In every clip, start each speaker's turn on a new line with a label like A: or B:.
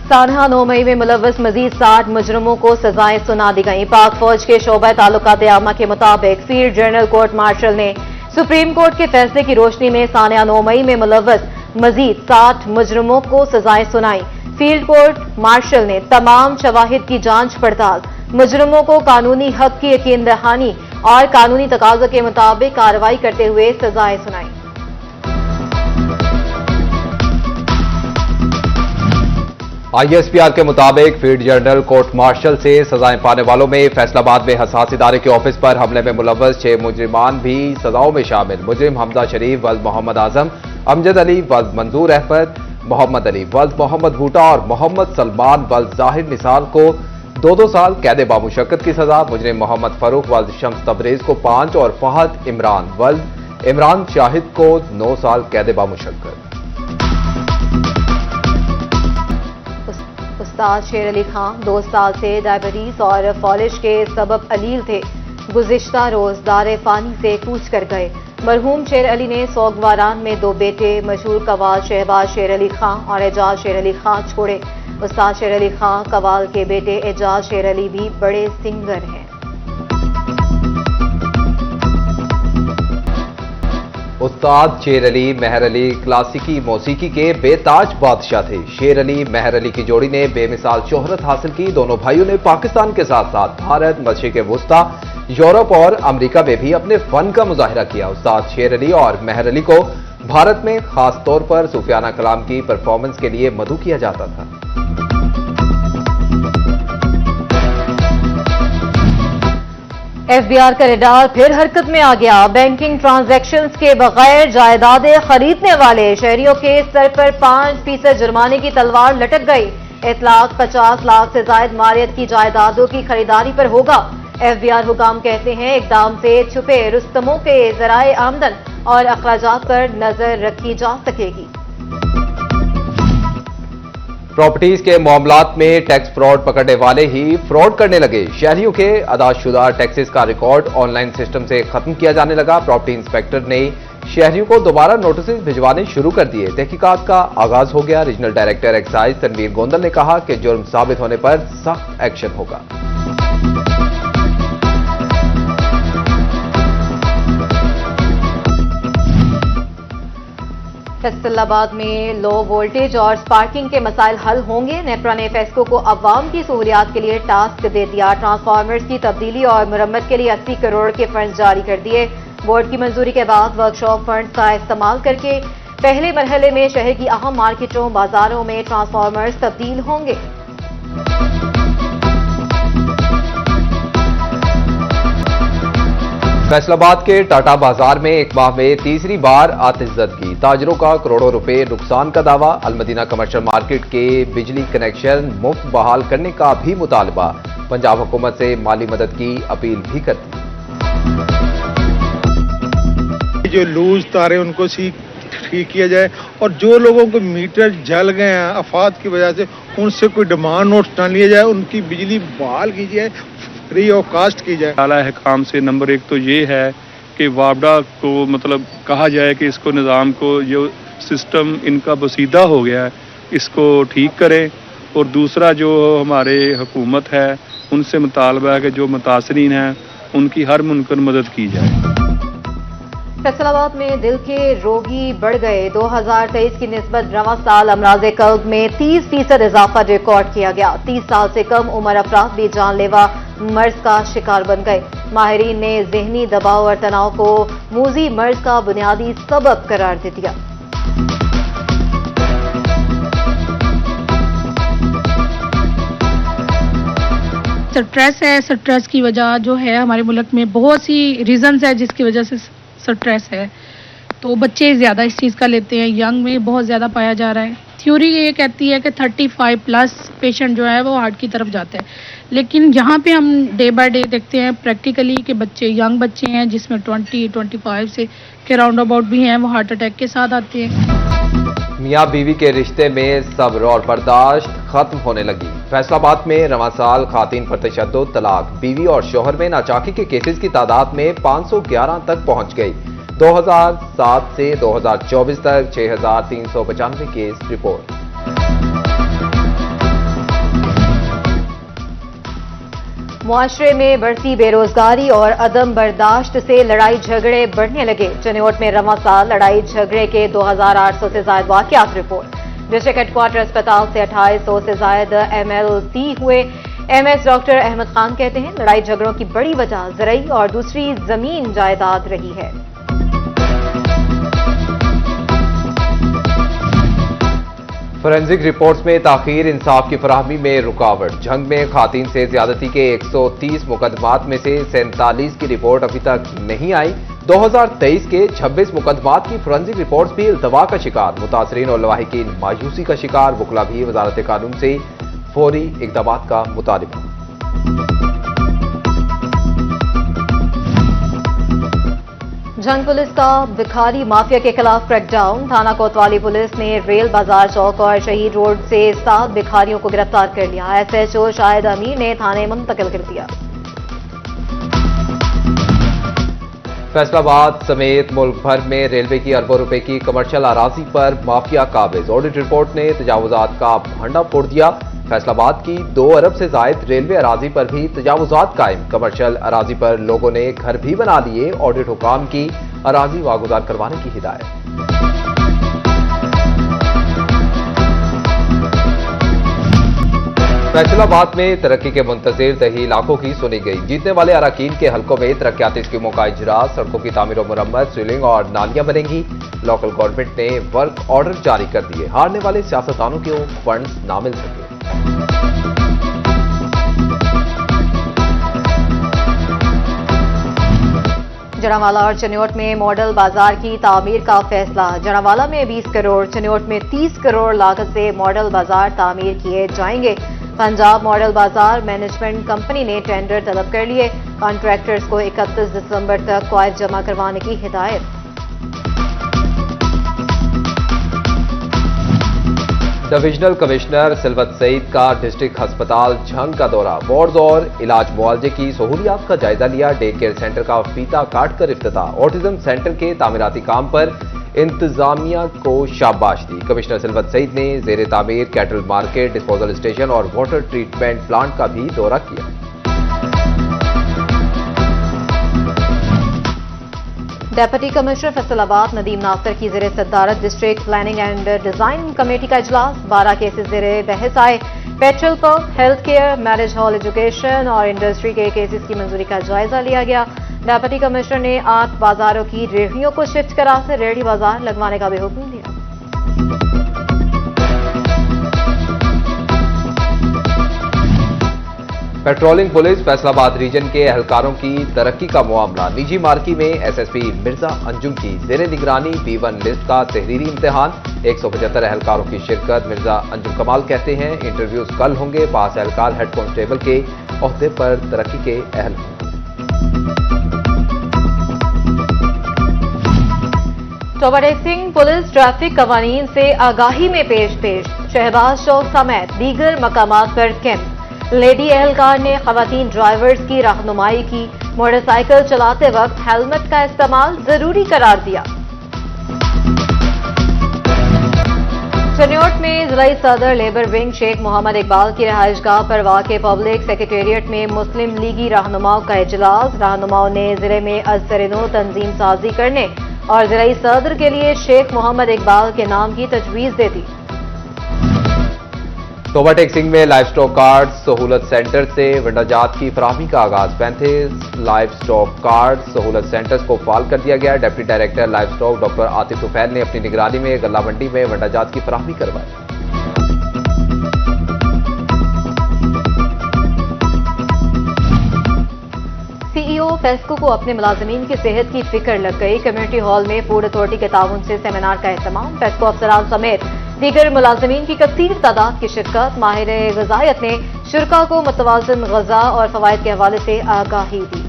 A: सानहा 9 मई में मुलव्वस मजीद 60 मुजरिमों को सजाएं सुना दी गई। पाक फौज के शोबा ताल्लुकात आमा के मुताबिक फील्ड जनरल कोर्ट मार्शल ने सुप्रीम कोर्ट के फैसले की रोशनी में सानहा 9 मई में मुलव्वस मजीद 60 मुजरिमों को सजाएं सुनाई। फील्ड कोर्ट मार्शल ने तमाम शवाहिद की जांच पड़ताल, मुजरिमों को कानूनी हक की यकीन दहानी और कानूनी तकाज़ों के मुताबिक कार्रवाई करते हुए सजाएं सुनाई।
B: ISPR के मुताबिक फील्ड जनरल कोर्ट मार्शल से सजाएं पाने वालों में फैसलाबाद में हसास इदारे के ऑफिस पर हमले में मुलव्वस 6 मुजरिमान भी सजाओं में शामिल। मुजरिम हमजा शरीफ वल्द मोहम्मद आजम, अमजद अली वल्द मंजूर अहमद, मोहम्मद अली वल्द मोहम्मद भूटा और मोहम्मद सलमान वल्द जाहिर निसार को 2-2 साल कैद बामुशक्कत की सजा। मुजरिम मोहम्मद फरूख वल्द शम्स तबरेज को 5 और फहद इमरान वल्द इमरान शाहिद को 9 साल कैद बामुशक्कत।
A: उस्ताद शेर अली खान 2 साल से डायबिटीज और फॉलिश के सबब अलील थे। गुज़िश्ता रोज दारे फानी से कूच कर गए। मरहूम शेर अली ने सोगवारान में 2 बेटे मशहूर कवाल शहबाज शेर अली खान और एजाज शेर अली खान छोड़े। उस्ताद शेर अली खान कवाल के बेटे एजाज शेर अली भी बड़े सिंगर हैं।
B: उस्ताद शेर अली मेहर अली क्लासिकी मौसीकी के बेताज बादशाह थे। शेर अली मेहर अली की जोड़ी ने बेमिसाल शोहरत हासिल की। दोनों भाइयों ने पाकिस्तान के साथ साथ भारत, मशरिक़ वुस्ता, यूरोप और अमेरिका में भी अपने फन का मुजाहिरा किया। उस्ताद शेर अली और मेहर अली को भारत में खास तौर पर सूफियाना कलाम की परफॉर्मेंस के लिए मदऊ किया जाता था।
A: FBR का रडार फिर हरकत में आ गया। बैंकिंग ट्रांजैक्शंस के बगैर जायदादें खरीदने वाले शहरियों के सर पर 5% जुर्माने की तलवार लटक गई। इतलाक 50 लाख से जायद मालियत की जायदादों की खरीदारी पर होगा। FBR हुकाम कहते हैं इकदाम से छुपे रुस्तमों के जराए आमदन और अखराजात पर नजर रखी जा सकेगी।
B: प्रॉपर्टीज के मामलात में टैक्स फ्रॉड पकड़ने वाले ही फ्रॉड करने लगे। शहरियों के अदाशुदा टैक्सेस का रिकॉर्ड ऑनलाइन सिस्टम से खत्म किया जाने लगा। प्रॉपर्टी इंस्पेक्टर ने शहरियों को दोबारा नोटिस भिजवाने शुरू कर दिए। तहकीकात का आगाज हो गया। Regional director excise Tanveer Gondal ने कहा कि जुर्म साबित होने पर सख्त एक्शन होगा।
A: फैसलाबाद में लो वोल्टेज और स्पार्किंग के मसाइल हल होंगे। नेपरा ने फेस्को को अवाम की सहूलियात के लिए टास्क दे दिया। ट्रांसफार्मर्स की तब्दीली और मुरम्मत के लिए 80 करोड़ के फंड जारी कर दिए। बोर्ड की मंजूरी के बाद वर्कशॉप फंड का इस्तेमाल करके पहले मरहले में शहर की अहम मार्केटों बाजारों में ट्रांसफार्मर्स तब्दील होंगे।
B: फैसलाबाद के टाटा बाजार में एक माह में तीसरी बार आतिशज़दगी। ताजरों का करोड़ों रुपए नुकसान का दावा। अलमदीना कमर्शियल मार्केट के बिजली कनेक्शन मुफ्त बहाल करने का भी मुतालबा। पंजाब हुकूमत से माली मदद की अपील भी करती।
C: जो लूज तारे उनको ठीक किया जाए और जो लोगों के मीटर जल गए हैं आफात की वजह से उनसे कोई डिमांड नोट न लिया जाए, उनकी बिजली बहाल की जाए, फ्री ऑफ कास्ट की जाए। आला है काम से नंबर 1 तो ये है कि वापडा को मतलब कहा जाए कि इसको निज़ाम को जो सिस्टम इनका बसीदा हो गया है इसको ठीक करें। और दूसरा जो हमारे हुकूमत है उनसे मुतालबा है कि जो मुतासरीन हैं उनकी हर मुमकिन मदद की जाए।
A: फैसलाबाद में दिल के रोगी बढ़ गए। 2023 की निस्बत रवां साल अमराज़े कल्ब में 30% इजाफा रिकॉर्ड किया गया। 30 साल से कम उम्र अफराद भी जानलेवा मर्ज का शिकार बन गए। माहिरीन ने जहनी दबाव और तनाव को मूजी मर्ज का बुनियादी सबब करार दे दिया।
D: स्ट्रेस है। स्ट्रेस की वजह जो है हमारे मुल्क में बहुत सी रीजंस है जिसकी वजह से स्ट्रेस है, तो बच्चे ज़्यादा इस चीज़ का लेते हैं। यंग में बहुत ज़्यादा पाया जा रहा है। थ्योरी ये कहती है कि 35+ पेशेंट जो है वो हार्ट की तरफ जाता है, लेकिन यहाँ पे हम डे बाय डे देखते हैं प्रैक्टिकली कि बच्चे यंग बच्चे हैं जिसमें 20-25 से के राउंड अबाउट भी हैं, वो हार्ट अटैक के साथ आते हैं।
B: मियाँ बीवी के रिश्ते में सब्र और बर्दाश्त खत्म होने लगी। फैसलाबाद में रवां साल खातीन पर तशद्दुद, तलाक, बीवी और शोहर में नाचाकी के केसेस की तादाद में 511 तक पहुंच गई। 2007 से 2024 तक 6395 केस रिपोर्ट।
A: मुआशरे में बढ़ती बेरोजगारी और अदम बर्दाश्त से लड़ाई झगड़े बढ़ने लगे। चनियोट में रवां साल लड़ाई झगड़े के 2800 से ज्यादा वाकयात रिपोर्ट। डिस्ट्रिक्ट हेडक्वार्टर अस्पताल से 2800 से ज्यादा MLT हुए। MS डॉक्टर अहमद खान कहते हैं लड़ाई झगड़ों की बड़ी वजह ज़रई और दूसरी जमीन जायदाद रही है।
B: फोरेंसिक रिपोर्ट्स में ताखीर, इंसाफ की फराहमी में रुकावट। झंग में खातीन से ज्यादती के 130 मुकदमात में से 47 की रिपोर्ट अभी तक नहीं आई। 2023 के 26 मुकदमात की फोरेंसिक रिपोर्ट्स भी इल्तवा का शिकार। मुतासरीन और लवाहिकीन मायूसी का शिकार। वकला भी वजारत कानून से फौरी इक़दाम का मुतालिबा।
A: जंग पुलिस का भिखारी माफिया के खिलाफ क्रैकडाउन। थाना कोतवाली पुलिस ने रेल बाजार चौक और शहीद रोड से 7 भिखारियों को गिरफ्तार कर लिया। SHO शाहिद अमीर ने थाने मुंतकिल कर दिया।
B: फैसलाबाद समेत मुल्क भर में रेलवे की अरबों रुपए की कमर्शियल अराजी पर माफिया काबिज। ऑडिट रिपोर्ट ने तजावुजात का भांडा फोड़ दिया। फैसलाबाद की 2 अरब से जायद रेलवे अराजी पर भी तजावुजात कायम। कमर्शियल अराजी पर लोगों ने घर भी बना लिए। ऑडिट हुकाम की अराजी वागुजार करवाने की हिदायत। फैसलाबाद में तरक्की के मुंतजिर दही इलाकों की सुनी गई। जीतने वाले अरकान के हलकों में तरक्याती स्कीमों का इजरा, सड़कों की तामीर और मुरम्मत, सीलिंग और नालियां बनेंगी। लोकल गवर्नमेंट ने वर्क ऑर्डर जारी कर दिए। हारने वाले सियासतदानों को फंड्स ना मिल सके।
A: जड़ावाला और चनियोट में मॉडल बाजार की तामीर का फैसला। जड़ावाला में 20 करोड़, चनियोट में 30 करोड़ लागत से मॉडल बाजार तामीर किए जाएंगे। पंजाब मॉडल बाजार मैनेजमेंट कंपनी ने टेंडर तलब कर लिए। कॉन्ट्रैक्टर्स को 31 दिसंबर तक क्वाइट जमा करवाने की हिदायत।
B: डिविजनल कमिश्नर सिलवत सईद का डिस्ट्रिक्ट अस्पताल झंग का दौरा। वार्ड्स और इलाज मुआवजे की सहूलियात का जायजा लिया। डे केयर सेंटर का फीता काटकर इफ्तिताह। ऑटिज्म सेंटर के तामीराती काम पर इंतजामिया को शाबाश दी। कमिश्नर सिलवत सईद ने जेर तामीर कैटल मार्केट, डिस्पोजल स्टेशन और वाटर ट्रीटमेंट प्लांट का भी दौरा किया।
A: डेप्यूटी कमिश्नर फैसलाबाद नदीम नासर की ज़ेरे सदारत district planning and design committee का इजलास। 12 केसेस ज़ेरे बहस आए। Petrol pump, health care, marriage hall, education और इंडस्ट्री के केसेस की मंजूरी का जायजा लिया गया। डेप्यूटी कमिश्नर ने 8 बाजारों की रेहड़ियों को शिफ्ट करा से रेहड़ी बाजार लगवाने का भी हुक्म दिया।
B: पेट्रोलिंग पुलिस फैसलाबाद रीजन के एहलकारों की तरक्की का मामला। निजी मार्की में SSP मिर्जा अंजुम की जेर निगरानी B1 लिस्ट का तहरीरी इम्तिहान। 175 एहलकारों की शिरकत। मिर्जा अंजुम कमाल कहते हैं इंटरव्यूज कल होंगे। पास एहलकार हेड कांस्टेबल के ओहदे पर तरक्की के अहल होंगे।
A: टोबाटेक्सिंग पुलिस ट्रैफिक कवानीन से आगाही में पेश। शहबाज चौक समेत दीगर मकामात पर कैंप। लेडी एहलकार ने खवातीन ड्राइवर्स की रहनुमाई की। मोटरसाइकिल चलाते वक्त हेलमेट का इस्तेमाल जरूरी करार दिया। चनियोट में जिला सदर लेबर विंग शेख मोहम्मद इकबाल की रिहाइशगाह पर वाक़े पब्लिक सेक्रेटेरिएट में मुस्लिम लीगी रहनुमाओं का इजलास। रहनुमाओं ने जिले में अजसर-ए-नौ तंजीम साजी करने और जिला सदर के लिए शेख मोहम्मद इकबाल के नाम की तजवीज दे दी।
B: टोबाटेक्सिंग में लाइव स्टॉक कार्ड सहूलत सेंटर से वंडाजात की फराहमी का आगाज। 35 लाइव स्टॉक कार्ड सहूलत सेंटर्स को फाल कर दिया गया। Deputy director live stock doctor Atif Tufail ने अपनी निगरानी में गल्ला मंडी में वंडाजात की फराहमी करवाई। CEO फेस्को को अपने मुलाजमीन की सेहत की फिक्र लग गई। कम्युनिटी हॉल में फूड अथॉरिटी के ताउन से सेमिनार का एहतमाम। फेस्को अफसरान समेत दीगर मुलाजमीन की कसीर तादाद की शिरकत। माहिर ग़िज़ायत ने शुरका को मुतवाज़िन ग़िज़ा और फ़वाइद के हवाले से आगाही दी।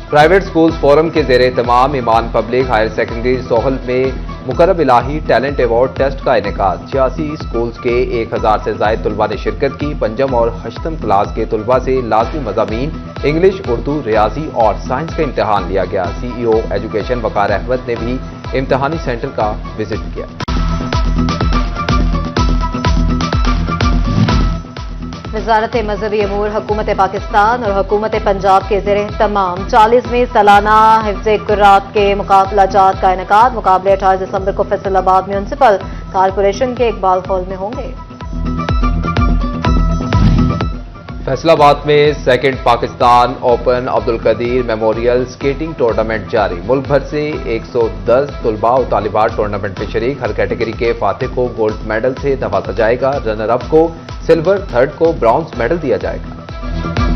B: प्राइवेट स्कूल्स फोरम के ज़ेर एहतमाम ईमान पब्लिक हायर सेकेंडरी सोहल में मुकर्रब इलाही टैलेंट अवार्ड टेस्ट का इनेकाद। 86 स्कूल्स के 1000 से ज़ायद तुलबा ने शिरकत की। पंजम और हश्तम क्लास के तुलबा से लाज़मी मज़ामीन इंग्लिश, उर्दू, रियाजी और साइंस का इम्तहान लिया गया। CEO एजुकेशन वकार अहमद ने भी इम्तहानी सेंटर का विजिट किया।
A: वजारत मजहबी अमूर हुकूमत पाकिस्तान और हुकूमत पंजाब के ज़ेर तमाम 40वीं सालाना हिफ्ज़ कुरात के मुकाबला जात का इनेकाद। मुकाबले 18 दिसंबर को फैसलाबाद म्यूनसिपल कॉरपोरेशन के इकबाल हॉल में होंगे।
B: फैसलाबाद में second Pakistan open Abdul Qadeer memorial skating tournament जारी। मुल्क भर से 110 तुलबा और तालिबात टूर्नामेंट में शरीक। हर कैटेगरी के फातिह को गोल्ड मेडल से नवाजा जाएगा। रनर अप को सिल्वर, थर्ड को ब्रॉन्ज मेडल दिया जाएगा।